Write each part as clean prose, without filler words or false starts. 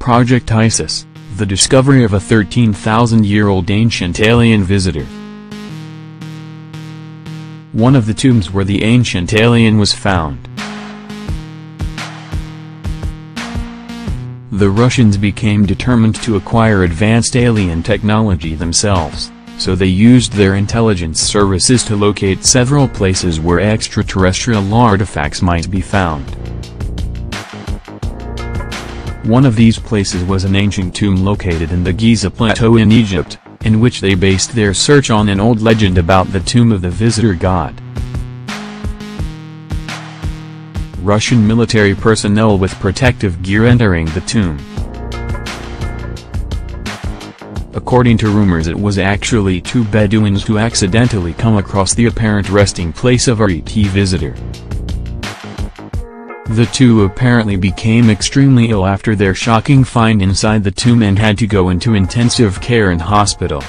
Project Isis, the discovery of a 13,000-year-old ancient alien visitor. One of the tombs where the ancient alien was found. The Russians became determined to acquire advanced alien technology themselves, so they used their intelligence services to locate several places where extraterrestrial artifacts might be found. One of these places was an ancient tomb located in the Giza Plateau in Egypt, in which they based their search on an old legend about the tomb of the visitor god. Russian military personnel with protective gear entering the tomb. According to rumors, it was actually two Bedouins who accidentally come across the apparent resting place of a ET visitor. The two apparently became extremely ill after their shocking find inside the tomb and had to go into intensive care in hospital.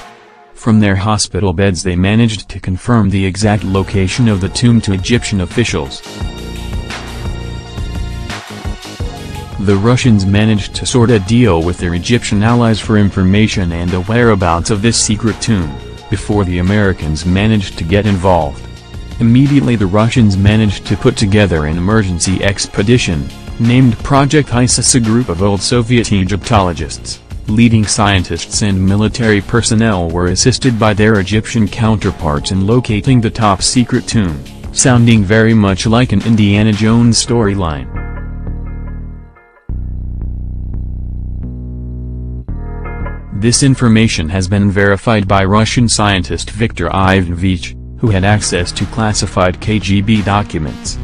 From their hospital beds they managed to confirm the exact location of the tomb to Egyptian officials. The Russians managed to sort a deal with their Egyptian allies for information and the whereabouts of this secret tomb, before the Americans managed to get involved. Immediately the Russians managed to put together an emergency expedition, named Project Isis. A group of old Soviet Egyptologists, leading scientists and military personnel were assisted by their Egyptian counterparts in locating the top-secret tomb, sounding very much like an Indiana Jones storyline. This information has been verified by Russian scientist Viktor Ivanovich, who had access to classified KGB documents.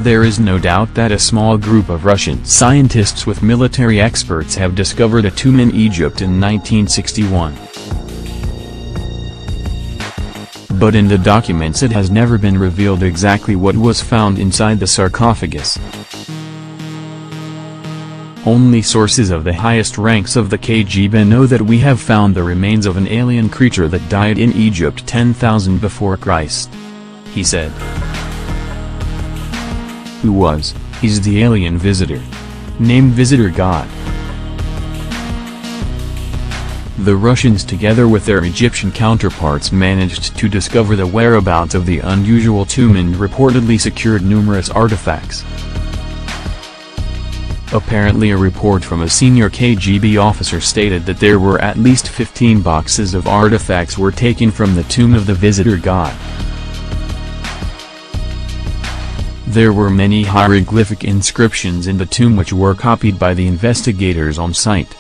There is no doubt that a small group of Russian scientists with military experts have discovered a tomb in Egypt in 1961. But in the documents it has never been revealed exactly what was found inside the sarcophagus. Only sources of the highest ranks of the KGB know that we have found the remains of an alien creature that died in Egypt 10,000 before Christ. He said. Who was, is the alien visitor. Named Visitor God. The Russians together with their Egyptian counterparts managed to discover the whereabouts of the unusual tomb and reportedly secured numerous artifacts. Apparently a report from a senior KGB officer stated that there were at least 15 boxes of artifacts were taken from the tomb of the visitor god. There were many hieroglyphic inscriptions in the tomb which were copied by the investigators on site.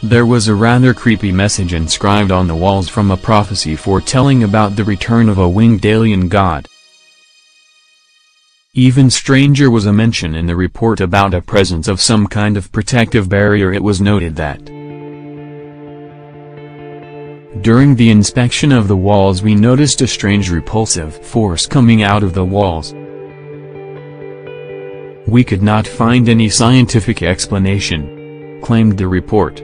There was a rather creepy message inscribed on the walls from a prophecy foretelling about the return of a winged alien god. Even stranger was a mention in the report about a presence of some kind of protective barrier. It was noted that during the inspection of the walls we noticed a strange repulsive force coming out of the walls. We could not find any scientific explanation, claimed the report.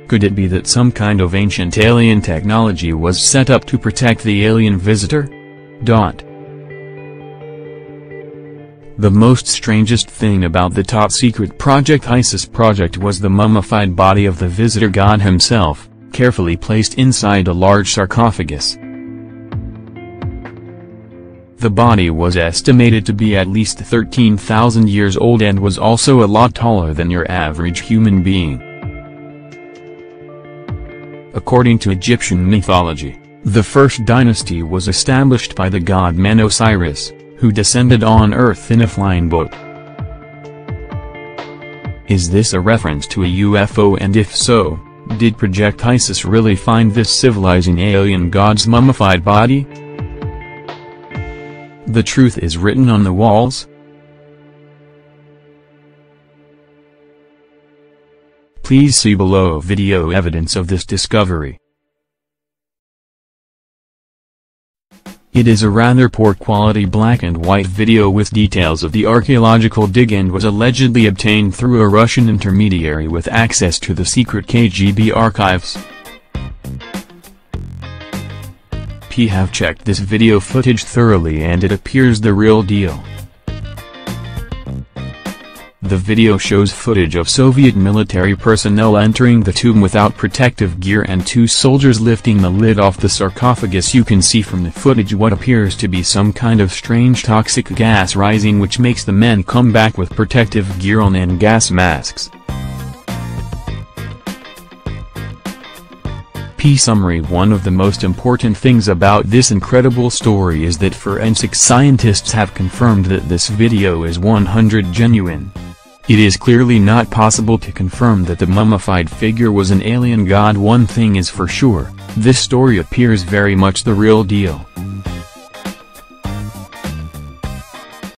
Could it be that some kind of ancient alien technology was set up to protect the alien visitor? The most strangest thing about the top-secret Project Isis project was the mummified body of the visitor god himself, carefully placed inside a large sarcophagus. The body was estimated to be at least 13,000 years old and was also a lot taller than your average human being. According to Egyptian mythology, the first dynasty was established by the god man Osiris, who descended on Earth in a flying boat. Is this a reference to a UFO, and if so, did Project Isis really find this civilizing alien god's mummified body? The truth is written on the walls? Please see below video evidence of this discovery. It is a rather poor quality black and white video with details of the archaeological dig and was allegedly obtained through a Russian intermediary with access to the secret KGB archives. P have checked this video footage thoroughly and it appears the real deal. The video shows footage of Soviet military personnel entering the tomb without protective gear and two soldiers lifting the lid off the sarcophagus. You can see from the footage what appears to be some kind of strange toxic gas rising, which makes the men come back with protective gear on and gas masks. Summary: one of the most important things about this incredible story is that forensic scientists have confirmed that this video is 100% genuine. It is clearly not possible to confirm that the mummified figure was an alien god. One thing is for sure, this story appears very much the real deal.